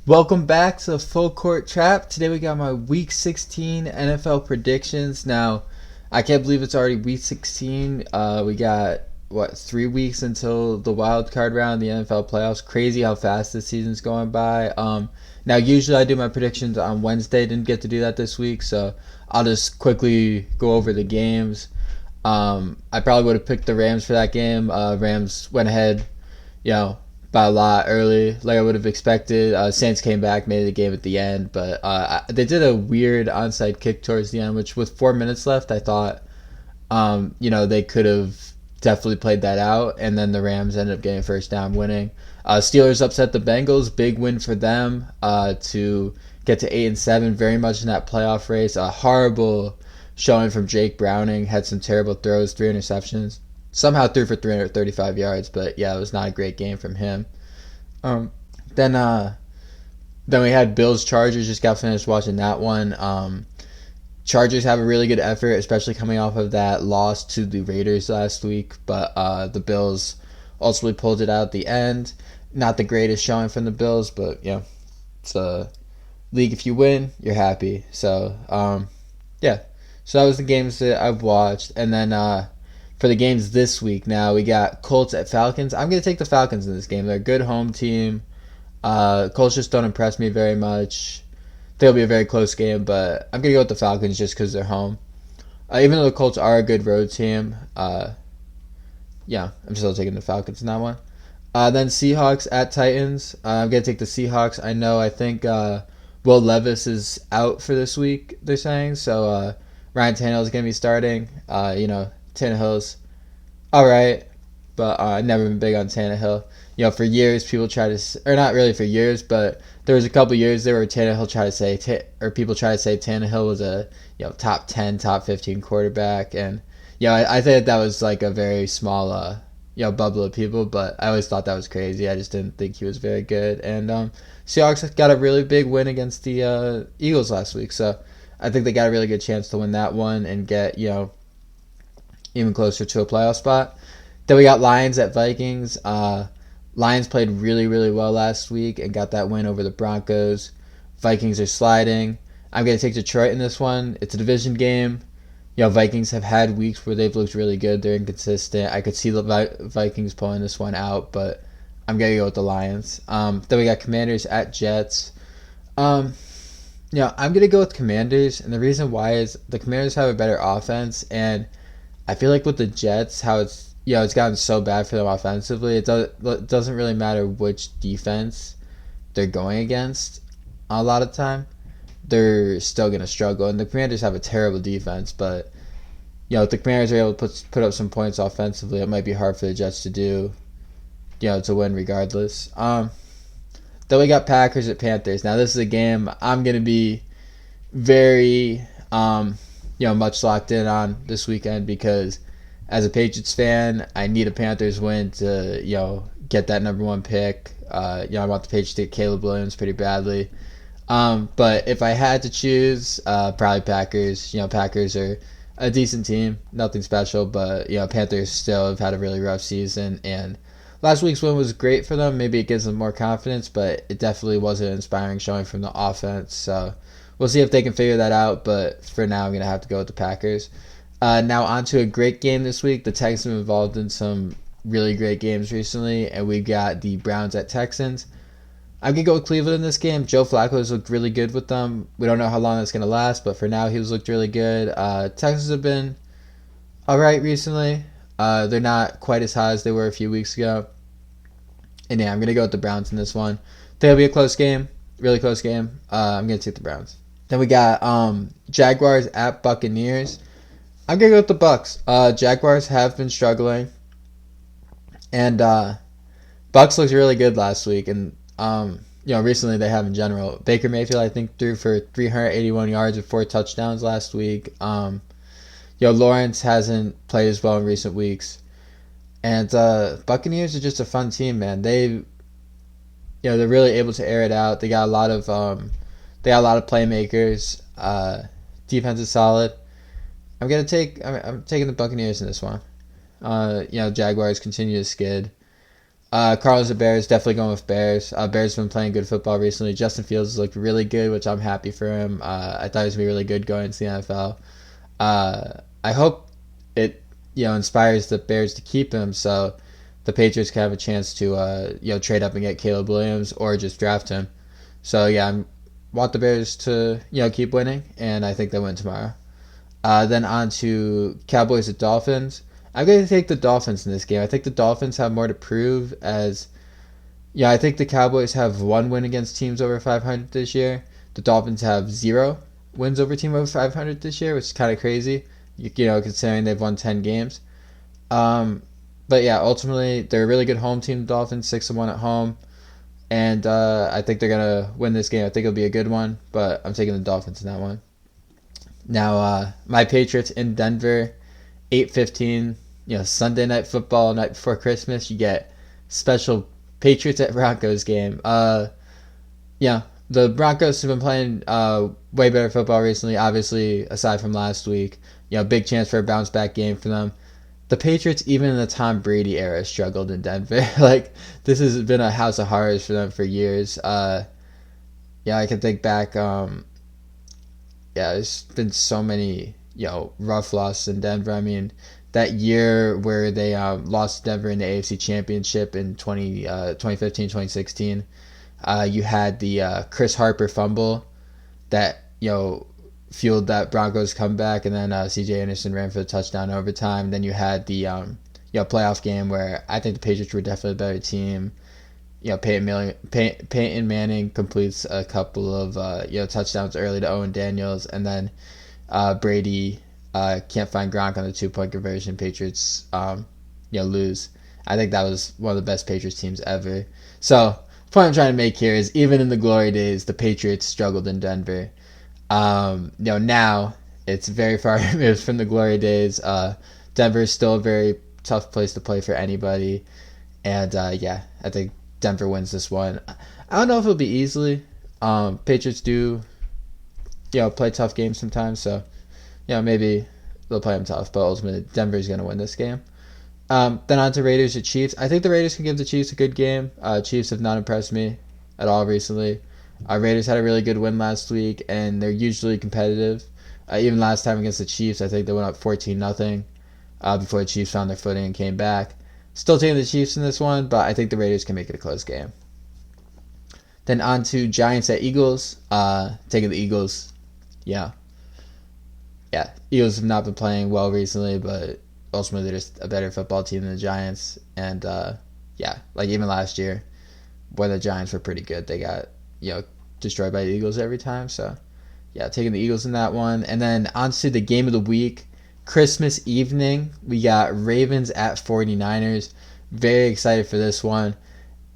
Welcome back to Full Court Trap. Today we got my Week 16 NFL predictions. Now, I can't believe it's already Week 16. We got, 3 weeks until the wild card round, the NFL playoffs. Crazy how fast this season's going by. Now, usually I do my predictions on Wednesday. Didn't get to do that this week, so I'll just quickly go over the games. I probably would have picked the Rams for that game. Rams went ahead, you know, by a lot early, like I would have expected. Saints came back, made the game at the end, but they did a weird onside kick towards the end, which with 4 minutes left, I thought, they could have definitely played that out, and then the Rams ended up getting first down, winning. Steelers upset the Bengals, big win for them to get to 8-7, very much in that playoff race. A horrible showing from Jake Browning, had some terrible throws, 3 interceptions. Somehow threw for 335 yards, but yeah, it was not a great game from him. Um, then we had Bills Chargers. Just got finished watching that one. Chargers have a really good effort, especially coming off of that loss to the Raiders last week. But the Bills ultimately pulled it out at the end. Not the greatest showing from the Bills, but yeah, it's a league. If you win, you're happy. So yeah, so that was the games that I've watched, and then for the games this week, now we got Colts at Falcons. I'm gonna take the Falcons in this game. They're a good home team. Colts just don't impress me very much. They'll be a very close game, but I'm gonna go with the Falcons just because they're home. Even though the Colts are a good road team, yeah, I'm still taking the Falcons in that one. Then Seahawks at Titans. I'm gonna take the Seahawks. I think Will Levis is out for this week. They're saying so. Ryan Tannehill is gonna be starting. Tannehill's all right, but I've never been big on Tannehill. For years people try to, or not really for years, but there was a couple years there where Tannehill tried to say, or people try to say Tannehill was a top 10, top 15 quarterback, and I think that was like a very small bubble of people, but I always thought that was crazy. I just didn't think he was very good, and Seahawks got a really big win against the Eagles last week, so I think they got a really good chance to win that one and get even closer to a playoff spot. Then we got Lions at Vikings. Lions played really, really well last week and got that win over the Broncos. Vikings are sliding. I'm going to take Detroit in this one. It's a division game. Vikings have had weeks where they've looked really good. They're inconsistent. I could see the Vikings pulling this one out, but I'm going to go with the Lions. Then we got Commanders at Jets. I'm going to go with Commanders, and the reason why is the Commanders have a better offense, and I feel like with the Jets, how it's gotten so bad for them offensively. It doesn't really matter which defense they're going against. A lot of time, they're still gonna struggle. And the Commanders have a terrible defense, but if the Commanders are able to put up some points offensively, it might be hard for the Jets to do. To win regardless. Then we got Packers at Panthers. Now this is a game I'm gonna be very much locked in on this weekend because as a Patriots fan, I need a Panthers win to get that number one pick. I want the Patriots to get Caleb Williams pretty badly. But if I had to choose, probably Packers. Packers are a decent team, nothing special, but Panthers still have had a really rough season, and last week's win was great for them. Maybe it gives them more confidence, but it definitely wasn't inspiring showing from the offense. So we'll see if they can figure that out, but for now I'm going to have to go with the Packers. Now on to a great game this week. The Texans have been involved in some really great games recently, and we got the Browns at Texans. I'm going to go with Cleveland in this game. Joe Flacco has looked really good with them. We don't know how long that's going to last, but for now he's looked really good. Texans have been all right recently. They're not quite as high as they were a few weeks ago. And yeah, I'm going to go with the Browns in this one. I think it'll be a close game, really close game. I'm going to take the Browns. Then we got Jaguars at Buccaneers. I'm going to go with the Bucks. Jaguars have been struggling. And Bucks looked really good last week. And, recently they have in general. Baker Mayfield, I think, threw for 381 yards with 4 touchdowns last week. Lawrence hasn't played as well in recent weeks. And Buccaneers are just a fun team, man. They're really able to air it out. They got a lot of playmakers. Defense is solid. I'm taking the Buccaneers in this one. Jaguars continue to skid. Cardinals and Bears, definitely going with Bears. Bears have been playing good football recently. Justin Fields has looked really good, which I'm happy for him. I thought he was going to be really good going into the NFL. I hope it inspires the Bears to keep him, so the Patriots can have a chance to trade up and get Caleb Williams or just draft him. So yeah, I want the Bears to keep winning, and I think they'll win tomorrow. Then on to Cowboys and Dolphins. I'm going to take the Dolphins in this game. I think the Dolphins have more to prove as I think the Cowboys have one win against teams over 500 this year. The Dolphins have 0 wins over team over 500 this year, which is kind of crazy, considering they've won 10 games. But yeah, ultimately they're a really good home team. The Dolphins 6-1 at home, and I think they're gonna win this game. I think it'll be a good one, but I'm taking the Dolphins in that one. Now, my Patriots in Denver, 8:15. Sunday night football, night before Christmas. You get special Patriots at Broncos game. The Broncos have been playing way better football recently. Obviously, aside from last week, big chance for a bounce back game for them. The Patriots, even in the Tom Brady era, struggled in Denver. Like, this has been a house of horrors for them for years. I can think back. There's been so many rough losses in Denver. I mean, that year where they lost to Denver in the AFC Championship in 2015, 2016, you had the Chris Harper fumble that fueled that Broncos comeback, and then C.J. Anderson ran for the touchdown in overtime. Then you had the playoff game where I think the Patriots were definitely a better team. Peyton Manning completes a couple of touchdowns early to Owen Daniels, and then Brady can't find Gronk on the 2-point conversion. Patriots lose. I think that was one of the best Patriots teams ever. So the point I'm trying to make here is, even in the glory days, the Patriots struggled in Denver. Now it's very far removed from the glory days. Denver is still a very tough place to play for anybody, and I think Denver wins this one. I don't know if it'll be easily. Patriots do, play tough games sometimes, so maybe they'll play them tough, but ultimately Denver's going to win this game. Then on to Raiders and Chiefs. I think the Raiders can give the Chiefs a good game. Chiefs have not impressed me at all recently. Raiders had a really good win last week, and they're usually competitive. Even last time against the Chiefs, I think they went up 14-0 before the Chiefs found their footing and came back. Still taking the Chiefs in this one, but I think the Raiders can make it a close game. Then on to Giants at Eagles. Taking the Eagles. Yeah. Eagles have not been playing well recently, but ultimately they're just a better football team than the Giants. And even last year, when the Giants were pretty good, they got destroyed by the Eagles every time. So taking the Eagles in that one. And then on to the game of the week. Christmas evening, we got Ravens at 49ers. Very excited for this one.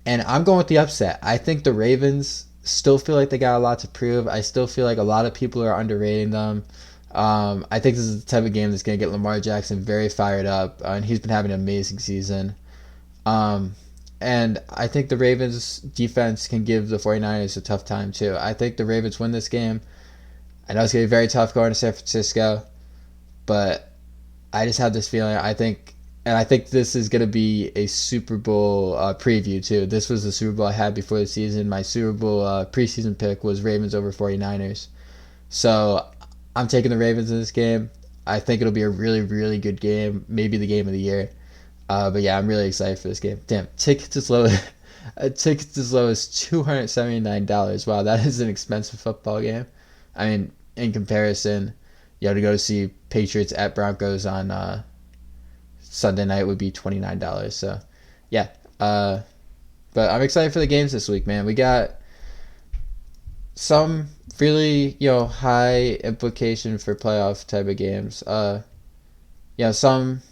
And I'm going with the upset. I think the Ravens still feel like they got a lot to prove. I still feel like a lot of people are underrating them. I think this is the type of game that's going to get Lamar Jackson very fired up. And he's been having an amazing season. And I think the Ravens defense can give the 49ers a tough time too. I think the Ravens win this game. I know it's going to be very tough going to San Francisco, but I just have this feeling. I think this is going to be a Super Bowl preview too. This was the Super Bowl I had before the season. My Super Bowl preseason pick was Ravens over 49ers. So I'm taking the Ravens in this game. I think it'll be a really, really good game. Maybe the game of the year. But I'm really excited for this game. Damn, tickets as low as $279. Wow, that is an expensive football game. I mean, in comparison, to go to see Patriots at Broncos on Sunday night would be $29. So, but I'm excited for the games this week, man. We got some really, high implication for playoff type of games. Some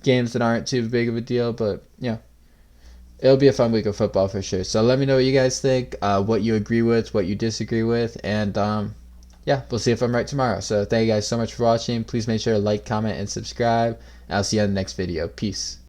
games that aren't too big of a deal, but it'll be a fun week of football for sure. So let me know what you guys think, what you agree with, what you disagree with, and we'll see if I'm right tomorrow. So thank you guys so much for watching. Please make sure to like, comment, and subscribe. I'll see you on the next video. Peace.